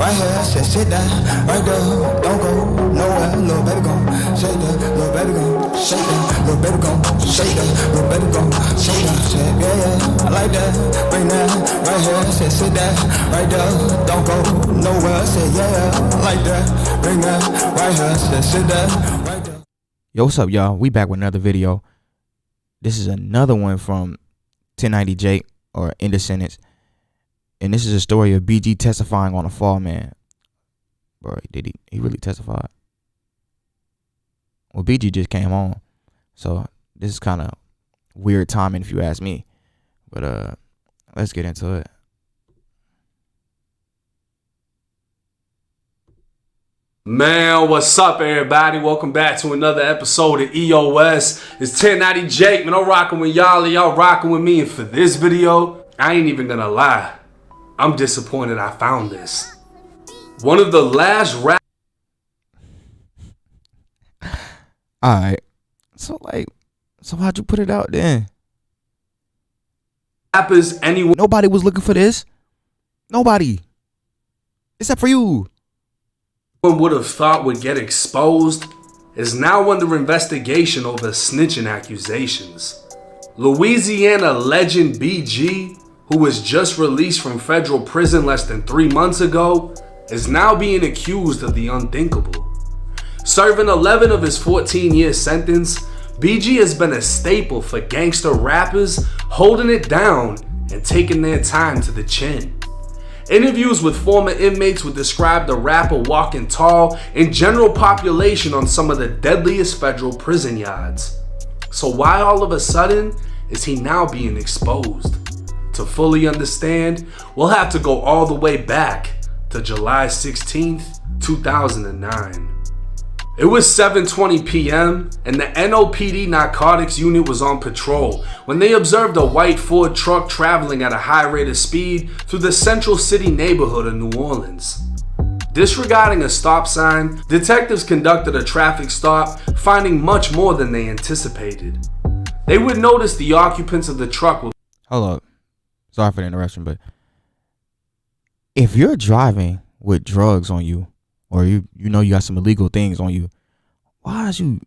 right here, sit down, right there, don't go nowhere, little baby gon' shake that, little baby gon' shake that, little baby gon' shake that, little baby gon' shake that, yeah, I like that, bring that, right here, sit down, right there, don't go nowhere, yeah, I like that, bring that, right here, sit down, right there. Yo, what's up, y'all? We back with another video. This is another one from 1090 Jake, or In the Sentence. And this is a story of BG testifying on a fall, man. Bro, did he really testified? Well, BG just came on. So this is kind of weird timing if you ask me. But let's get into it. Man, what's up, everybody? Welcome back to another episode of EOS. It's 1090 Jake, man. I'm rocking with y'all, and y'all rocking with me. And for this video, I ain't even gonna lie, I'm disappointed I found this. One of the last Alright. So how'd you put it out then? rappers anyone Nobody was looking for this. Nobody. Except for you. would have thought would get exposed is now under investigation over snitching accusations. Louisiana legend BG, who was just released from federal prison less than 3 months ago, is now being accused of the unthinkable. Serving 11 of his 14-year sentence, BG has been a staple for gangster rappers holding it down and taking their time to the chin. Interviews with former inmates would describe the rapper walking tall in general population on some of the deadliest federal prison yards. So why all of a sudden is he now being exposed? To fully understand, we'll have to go all the way back to July 16th, 2009. It was 7:20 p.m. and the NOPD narcotics unit was on patrol when they observed a white Ford truck traveling at a high rate of speed through the Central City neighborhood of New Orleans. Disregarding a stop sign, detectives conducted a traffic stop, finding much more than they anticipated. They would notice the occupants of the truck were... Hold up. Sorry for the interruption, but if you're driving with drugs on you, or you know you got some illegal things on you, why is you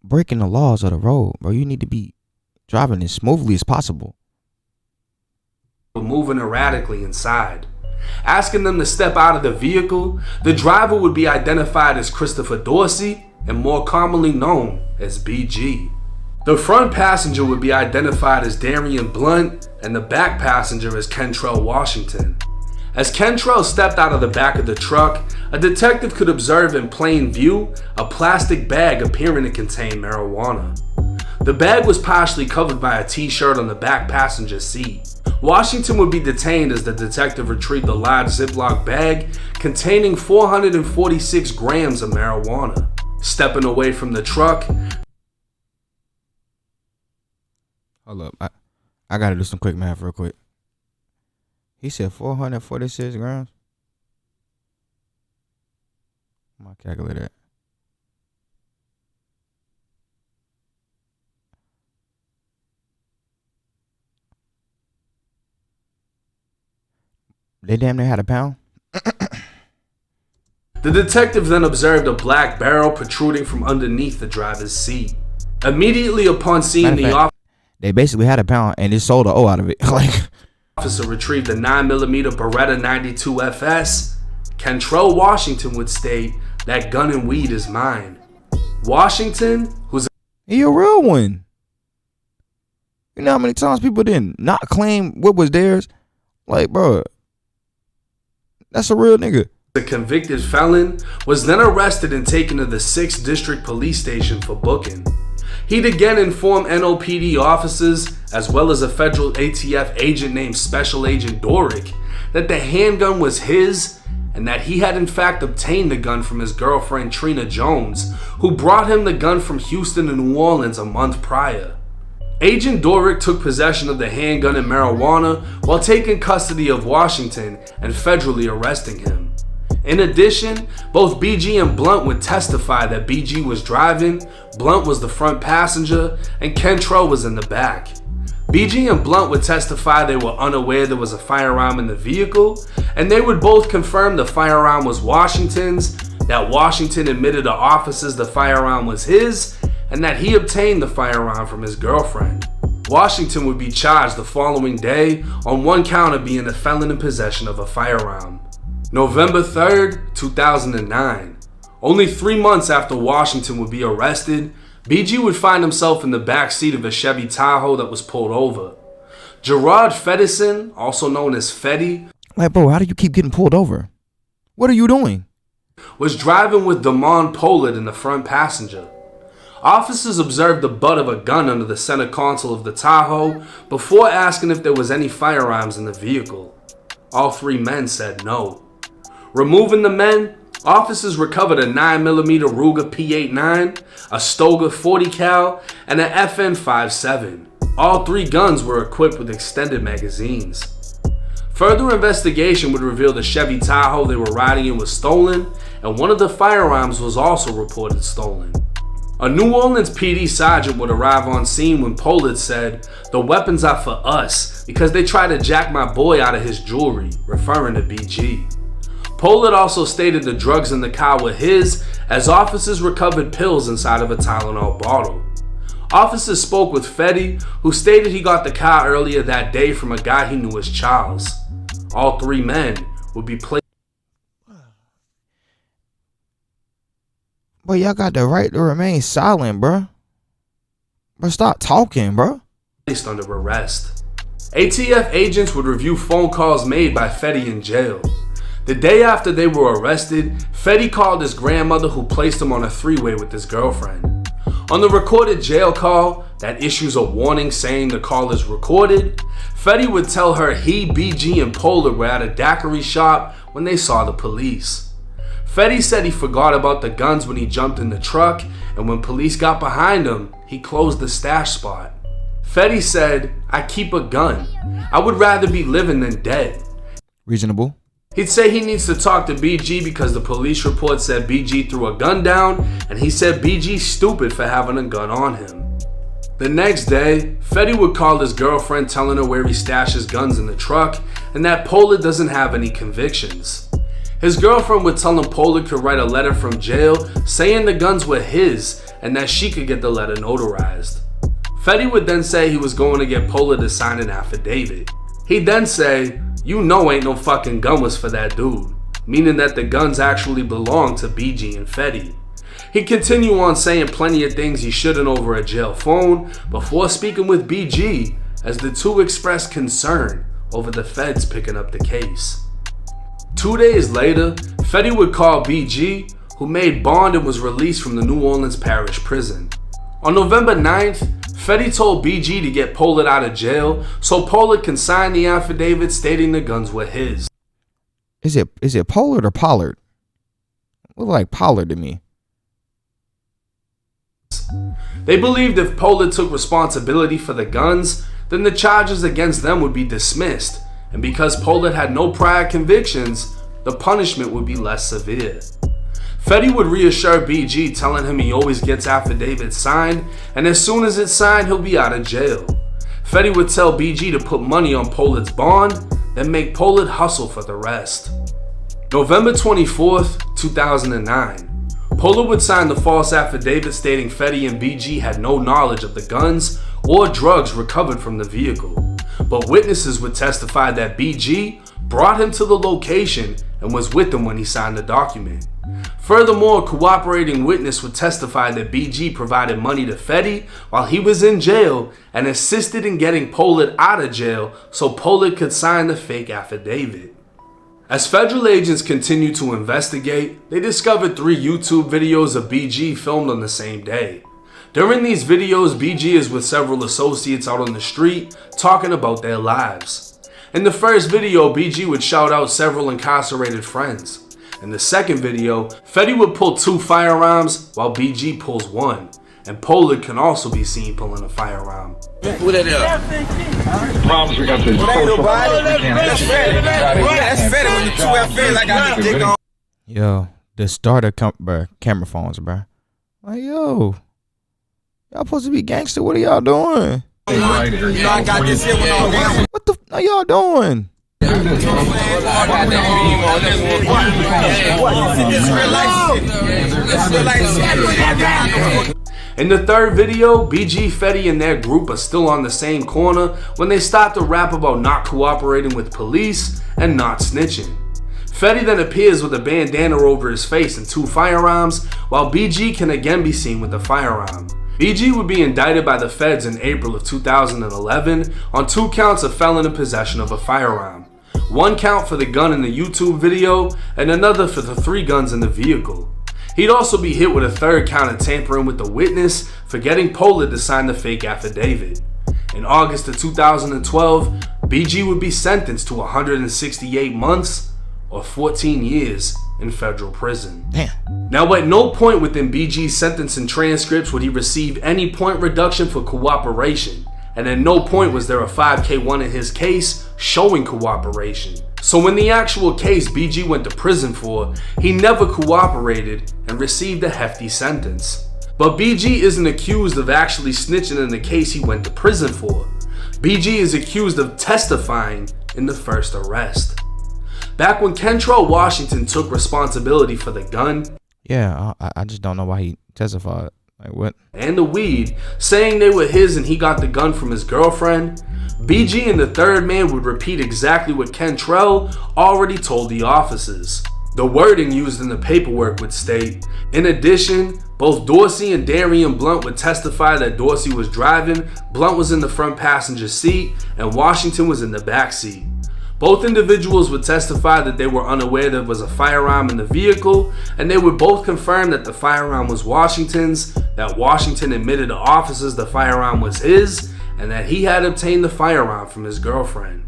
breaking the laws of the road, bro? You need to be driving as smoothly as possible. Moving erratically inside. Asking them to step out of the vehicle, the driver would be identified as Christopher Dorsey and more commonly known as BG. The front passenger would be identified as Darian Blunt and the back passenger as Kentrell Washington. As Kentrell stepped out of the back of the truck, a detective could observe in plain view a plastic bag appearing to contain marijuana. The bag was partially covered by a t-shirt on the back passenger seat. Washington would be detained as the detective retrieved a large Ziploc bag containing 446 grams of marijuana. Stepping away from the truck, Hold up. I gotta do some quick math real quick. He said 446 grams. I'm gonna calculate that. They damn near had a pound. the detective then observed a black barrel protruding from underneath the driver's seat. Immediately upon seeing the officer, they basically had a pound and they sold the O out of it. Officer retrieved a 9mm Beretta 92 FS, Kentrell Washington would state, "That gun and weed is mine." Washington, who's He a real one. You know how many times people didn't not claim what was theirs? Like, bro, that's a real nigga. a convicted felon, was then arrested and taken to the 6th District Police Station for booking. He'd again inform NOPD officers, as well as a federal ATF agent named Special Agent Dorick, that the handgun was his and that he had in fact obtained the gun from his girlfriend Trina Jones, who brought him the gun from Houston to New Orleans a month prior. Agent Dorick took possession of the handgun and marijuana while taking custody of Washington and federally arresting him. In addition, both BG and Blunt would testify that BG was driving, Blunt was the front passenger, and Kentrell was in the back. BG and Blunt would testify they were unaware there was a firearm in the vehicle, and they would both confirm the firearm was Washington's, that Washington admitted to officers the firearm was his, and that he obtained the firearm from his girlfriend. Washington would be charged the following day on one count of being a felon in possession of a firearm. November 3rd, 2009. Only 3 months after Washington would be arrested, BG would find himself in the back seat of a Chevy Tahoe that was pulled over. Gerard Fedison, also known as Fetty, Like, bro, how do you keep getting pulled over? What are you doing? was driving with Damon Pollard in the front passenger. Officers observed the butt of a gun under the center console of the Tahoe before asking if there was any firearms in the vehicle. All 3 men said no. Removing the men, officers recovered a 9mm Ruger P89, a Stoger 40 cal, and an FN57. All 3 guns were equipped with extended magazines. Further investigation would reveal the Chevy Tahoe they were riding in was stolen, and one of the firearms was also reported stolen. A New Orleans PD sergeant would arrive on scene when Pollard said, "The weapons are for us because they tried to jack my boy out of his jewelry," referring to BG. Pollard also stated the drugs in the car were his, as officers recovered pills inside of a Tylenol bottle. Officers spoke with Fetty, who stated he got the car earlier that day from a guy he knew as Charles. All 3 men would be placed. But y'all got the right to remain silent, bro. But stop talking, bro. Placed under arrest. ATF agents would review phone calls made by Fetty in jail. The day after they were arrested, Fetty called his grandmother, who placed him on a 3-way with his girlfriend. On the recorded jail call that issues a warning saying the call is recorded, Fetty would tell her he, BG, and Pollard were at a daiquiri shop when they saw the police. Fetty said he forgot about the guns when he jumped in the truck, and when police got behind him, he closed the stash spot. Fetty said, "I keep a gun. I would rather be living than dead." Reasonable. He'd say he needs to talk to BG because the police report said BG threw a gun down, and he said BG's stupid for having a gun on him. The next day, Fetty would call his girlfriend telling her where he stashes guns in the truck and that Pollard doesn't have any convictions. His girlfriend would tell him Pollard could write a letter from jail saying the guns were his and that she could get the letter notarized. Fetty would then say he was going to get Pollard to sign an affidavit. He'd then say, "You know ain't no fucking gun was for that dude," meaning that the guns actually belonged to BG and Fetty. He'd continue on saying plenty of things he shouldn't over a jail phone before speaking with BG, as the two expressed concern over the feds picking up the case. 2 days later, Fetty would call BG, who made bond and was released from the New Orleans Parish Prison. On November 9th, Fetty told BG to get Pollard out of jail so Pollard can sign the affidavit stating the guns were his. Is it Pollard or Pollard? Look like Pollard to me. They believed if Pollard took responsibility for the guns, then the charges against them would be dismissed, and because Pollard had no prior convictions, the punishment would be less severe. Fetty would reassure BG, telling him he always gets affidavits signed, and as soon as it's signed, he'll be out of jail. Fetty would tell BG to put money on Pollard's bond, then make Pollard hustle for the rest. November 24th, 2009. Pollard would sign the false affidavit stating Fetty and BG had no knowledge of the guns or drugs recovered from the vehicle, but witnesses would testify that BG brought him to the location and was with him when he signed the document. Furthermore, a cooperating witness would testify that BG provided money to Fetty while he was in jail and assisted in getting Pollard out of jail so Pollard could sign the fake affidavit. As federal agents continued to investigate, they discovered 3 YouTube videos of BG filmed on the same day. During these videos, BG is with several associates out on the street talking about their lives. In the first video, BG would shout out several incarcerated friends. In the second video, Fetty would pull 2 firearms while BG pulls 1, and Pollard can also be seen pulling a firearm. Who that is? Problems we got this. Well, ain't nobody. That's Fetty. That's Fetty when you 2 FA like I just dick on. Yo, the starter camera phones, bro. Like, yo, y'all supposed to be gangster. What are y'all doing? I got this here with all this. What the are y'all doing? In the third video, BG, Fetty, and their group are still on the same corner when they start to rap about not cooperating with police and not snitching. Fetty then appears with a bandana over his face and 2 firearms, while BG can again be seen with a firearm. BG would be indicted by the feds in April of 2011 on 2 counts of felon in possession of a firearm. 1 count for the gun in the YouTube video and another for the 3 guns in the vehicle. He'd also be hit with a 3rd count of tampering with the witness for getting Pollard to sign the fake affidavit. In August of 2012, BG would be sentenced to 168 months or 14 years in federal prison. Damn. Now, at no point within BG's sentencing transcripts would he receive any point reduction for cooperation, and at no point was there a 5K1 in his case showing cooperation. So when the actual case BG went to prison for, he never cooperated and received a hefty sentence. But BG isn't accused of actually snitching in the case he went to prison for. BG is accused of testifying in the first arrest. Back when Kentrell Washington took responsibility for the gun, Yeah, I just don't know why he testified. Like what? And the weed, saying they were his and he got the gun from his girlfriend, BG and the 3rd man would repeat exactly what Kentrell already told the officers. The wording used in the paperwork would state, in addition, both Dorsey and Darian Blunt would testify that Dorsey was driving, Blunt was in the front passenger seat, and Washington was in the back seat. Both individuals would testify that they were unaware there was a firearm in the vehicle, and they would both confirm that the firearm was Washington's, that Washington admitted to officers the firearm was his, and that he had obtained the firearm from his girlfriend.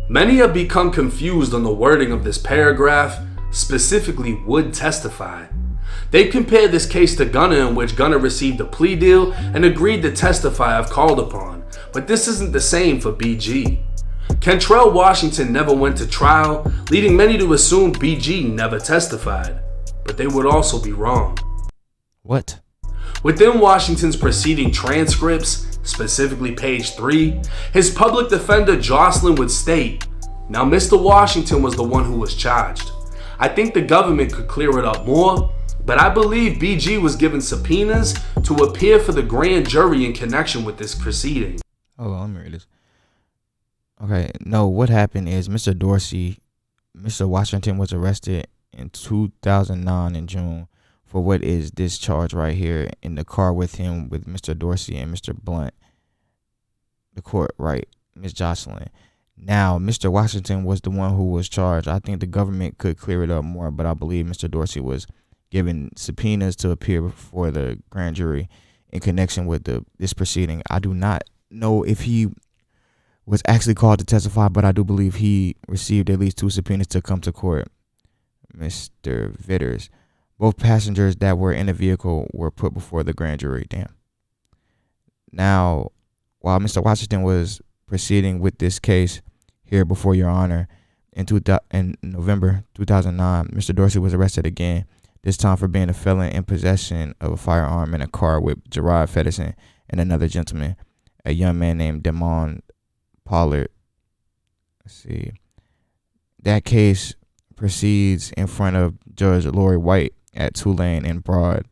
Many have become confused on the wording of this paragraph, specifically would testify. They compare this case to Gunner, in which Gunner received a plea deal and agreed to testify if called upon, but this isn't the same for BG. Kentrell Washington never went to trial, leading many to assume BG never testified, but they would also be wrong. What? Within Washington's preceding transcripts, specifically page 3, his public defender Jocelyn would state, "Now Mr. Washington was the one who was charged. I think the government could clear it up more, but I believe BG was given subpoenas to appear for the grand jury in connection with this proceeding." Hold on, let me read this. Okay, no, what happened is Mr. Washington was arrested in 2009 in June for what is this charge right here in the car with him with Mr. Dorsey and Mr. Blunt. The court, right, Ms. Jocelyn. Now, Mr. Washington was the one who was charged. I think the government could clear it up more, but I believe Mr. Dorsey was given subpoenas to appear before the grand jury in connection with this proceeding. I do not know if he was actually called to testify, but I do believe he received at least 2 subpoenas to come to court. Mr. Vitters. Both passengers that were in the vehicle were put before the grand jury. Damn. Now, while Mr. Washington was proceeding with this case here before Your Honor, in November 2009, Mr. Dorsey was arrested again, this time for being a felon in possession of a firearm in a car with Gerard Fedderson and another gentleman, a young man named Damon Pollard. Let's see. That case proceeds in front of Judge Lori White at Tulane and Broad.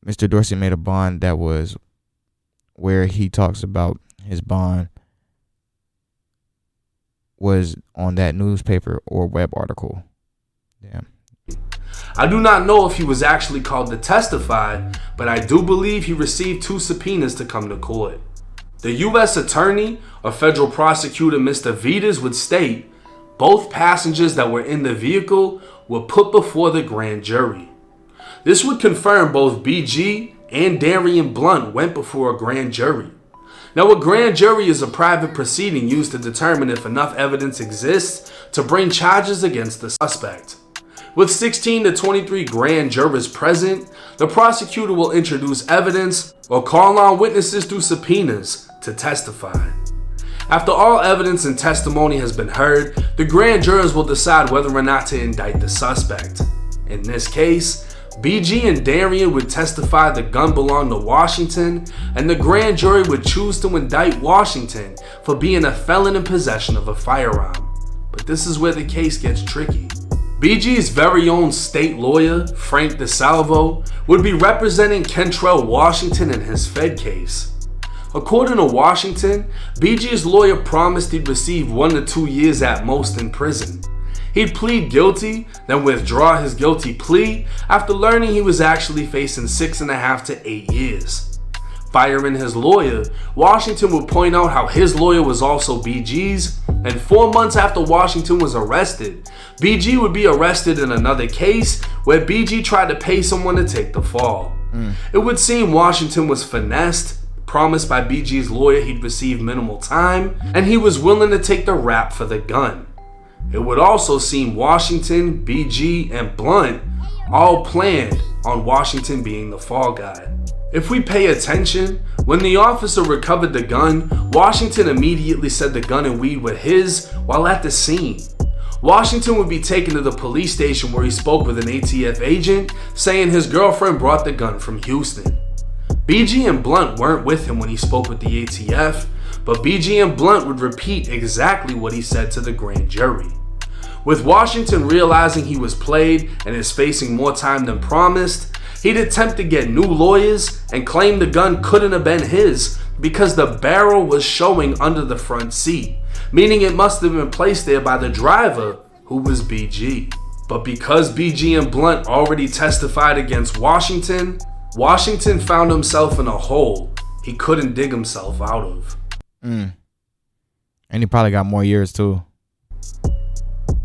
Mr. Dorsey made a bond that was where he talks about his bond was on that newspaper or web article. Damn. I do not know if he was actually called to testify, but I do believe he received 2 subpoenas to come to court. The U.S. Attorney or Federal Prosecutor Mr. Vitas would state both passengers that were in the vehicle were put before the grand jury. This would confirm both BG and Darian Blunt went before a grand jury. Now, a grand jury is a private proceeding used to determine if enough evidence exists to bring charges against the suspect. With 16 to 23 grand jurors present, the prosecutor will introduce evidence or call on witnesses through subpoenas to testify. After all evidence and testimony has been heard, the grand jurors will decide whether or not to indict the suspect. In this case, BG and Darian would testify the gun belonged to Washington, and the grand jury would choose to indict Washington for being a felon in possession of a firearm. But this is where the case gets tricky. BG's very own state lawyer, Frank DeSalvo, would be representing Kentrell Washington in his Fed case. According to Washington, BG's lawyer promised he'd receive 1 to 2 years at most in prison. He'd plead guilty, then withdraw his guilty plea after learning he was actually facing 6.5 to 8 years. Firing his lawyer, Washington would point out how his lawyer was also BG's, and 4 months after Washington was arrested, BG would be arrested in another case where BG tried to pay someone to take the fall. It would seem Washington was finessed, promised by BG's lawyer he'd receive minimal time, and he was willing to take the rap for the gun. It would also seem Washington, BG, and Blunt all planned on Washington being the fall guy. If we pay attention, when the officer recovered the gun, Washington immediately said the gun and weed were his while at the scene. Washington would be taken to the police station where he spoke with an ATF agent, saying his girlfriend brought the gun from Houston. BG and Blunt weren't with him when he spoke with the ATF, but BG and Blunt would repeat exactly what he said to the grand jury. With Washington realizing he was played and is facing more time than promised, he'd attempt to get new lawyers and claim the gun couldn't have been his because the barrel was showing under the front seat, meaning it must have been placed there by the driver, who was BG. But because BG and Blunt already testified against Washington, Washington found himself in a hole he couldn't dig himself out of. And he probably got more years too.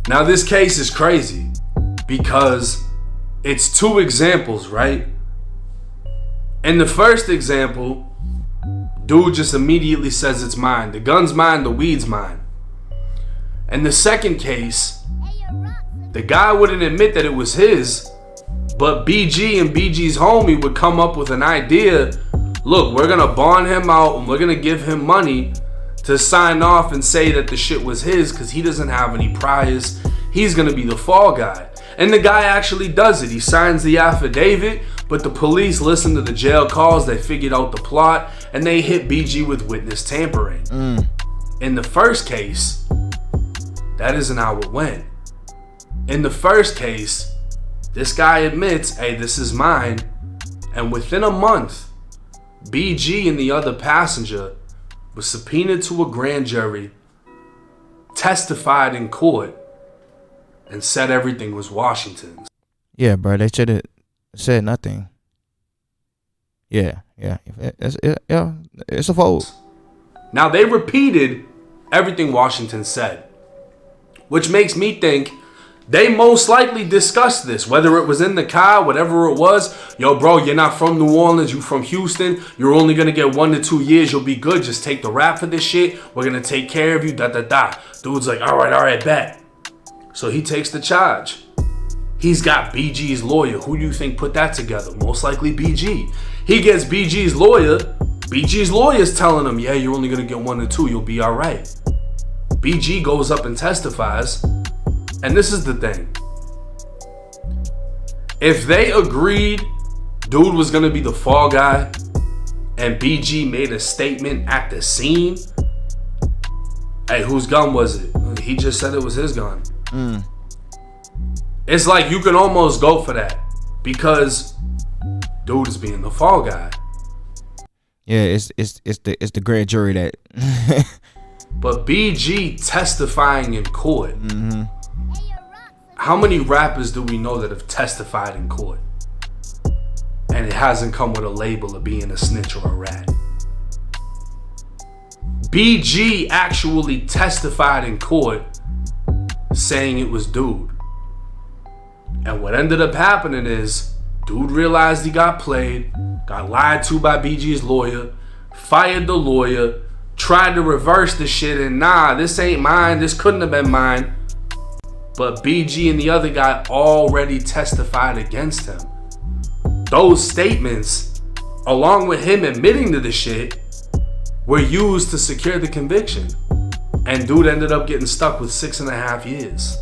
Now this case is crazy because it's 2 examples, right? In the first example, dude just immediately says it's mine. The gun's mine, the weed's mine. In the second case, the guy wouldn't admit that it was his, but BG and BG's homie would come up with an idea. Look, we're gonna bond him out and we're gonna give him money to sign off and say that the shit was his because he doesn't have any priors. He's gonna be the fall guy. And the guy actually does it. He signs the affidavit, but the police listen to the jail calls, they figured out the plot, and they hit BG with witness tampering. In the first case, that isn't how it went. In the first case, this guy admits, hey, this is mine, and within a month, BG and the other passenger was subpoenaed to a grand jury, testified in court, and said everything was Washington's. Yeah, bro, they should have said nothing. Yeah, it's a fold. Now they repeated everything Washington said, which makes me think they most likely discussed this, whether it was in the car, whatever it was. Yo, bro, you're not from New Orleans, you from Houston. You're only going to get 1 to 2 years. You'll be good. Just take the rap for this shit. We're going to take care of you, da-da-da. Dude's like, all right, bet. So he takes the charge. He's got BG's lawyer. Who do you think put that together? Most likely BG. He gets BG's lawyer. BG's lawyer's telling him, yeah, you're only going to get 1 to 2. You'll be all right. BG goes up and testifies. And this is the thing. If they agreed dude was going to be the fall guy and BG made a statement at the scene, hey, whose gun was it? He just said it was his gun. It's like you can almost go for that because dude is being the fall guy. Yeah, it's the grand jury that. But BG testifying in court. How many rappers do we know that have testified in court and it hasn't come with a label of being a snitch or a rat? BG actually testified in court saying it was dude. And what ended up happening is dude realized he got played, got lied to by BG's lawyer, fired the lawyer, tried to reverse the shit, and nah, this ain't mine, this couldn't have been mine. But BG and the other guy already testified against him. Those statements, along with him admitting to the shit, were used to secure the conviction. And dude ended up getting stuck with 6.5 years.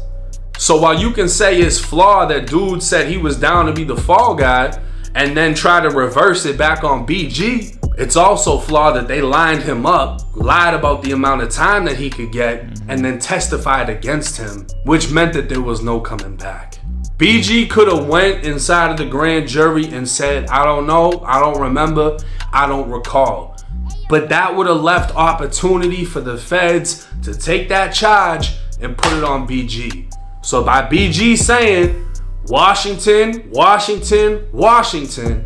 So while you can say it's flawed that dude said he was down to be the fall guy and then try to reverse it back on BG, it's also flawed that they lined him up, lied about the amount of time that he could get, and then testified against him, which meant that there was no coming back. BG could have went inside of the grand jury and said, I don't know, I don't remember, I don't recall. But that would have left opportunity for the feds to take that charge and put it on BG. So by BG saying, Washington, Washington, Washington,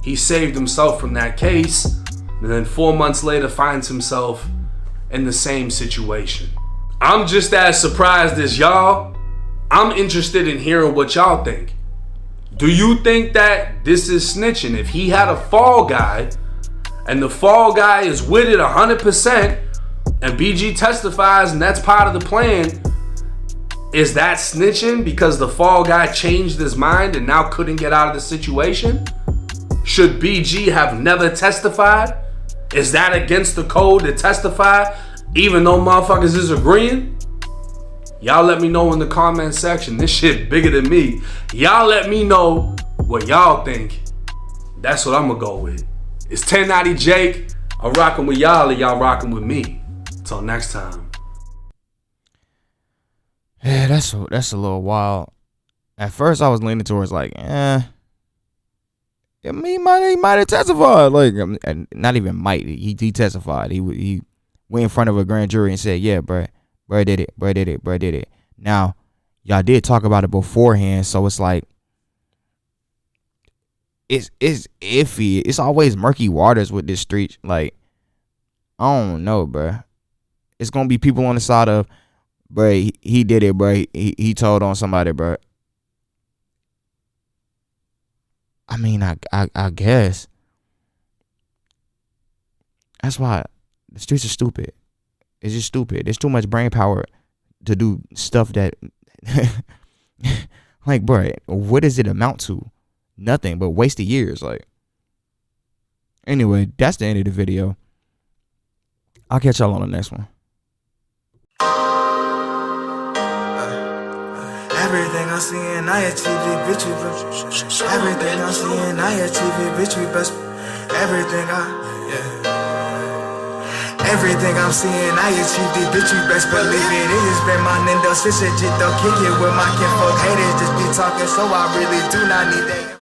he saved himself from that case, and then 4 months later finds himself in the same situation. I'm just as surprised as y'all. I'm interested in hearing what y'all think. Do you think that this is snitching? If he had a fall guy, and the fall guy is with it 100%, and BG testifies and that's part of the plan, is that snitching because the fall guy changed his mind and now couldn't get out of the situation? Should BG have never testified? Is that against the code to testify even though motherfuckers is agreeing? Y'all let me know in the comment section. This shit bigger than me. Y'all let me know what y'all think. That's what I'm gonna go with. It's 1090 Jake. I'm rocking with y'all and y'all rocking with me. Until next time. Yeah, that's a little wild. At first, I was leaning towards like, he might have testified. Like, and not even might. He testified. He went in front of a grand jury and said, yeah, bruh did it. Now, y'all did talk about it beforehand, so it's like, it's iffy. It's always murky waters with this street. Like, I don't know, bruh. It's gonna be people on the side of, bruh, he did it, bruh. He told on somebody, bruh. I mean, I guess. That's why the streets are stupid. It's just stupid. There's too much brain power to do stuff that, like, bruh, what does it amount to? Nothing but wasted years. Like, anyway, that's the end of the video. I'll catch y'all on the next one. Everything I'm seeing, I achieve it, bitch, we best. Everything I'm seeing, I achieve it, bitch, we best. Everything I'm seeing, I achieved it, bitch, you best believe it. It has been my Nintendo switch, legit, though, kick it with my kinfolk haters. Just be talking, so I really do not need that.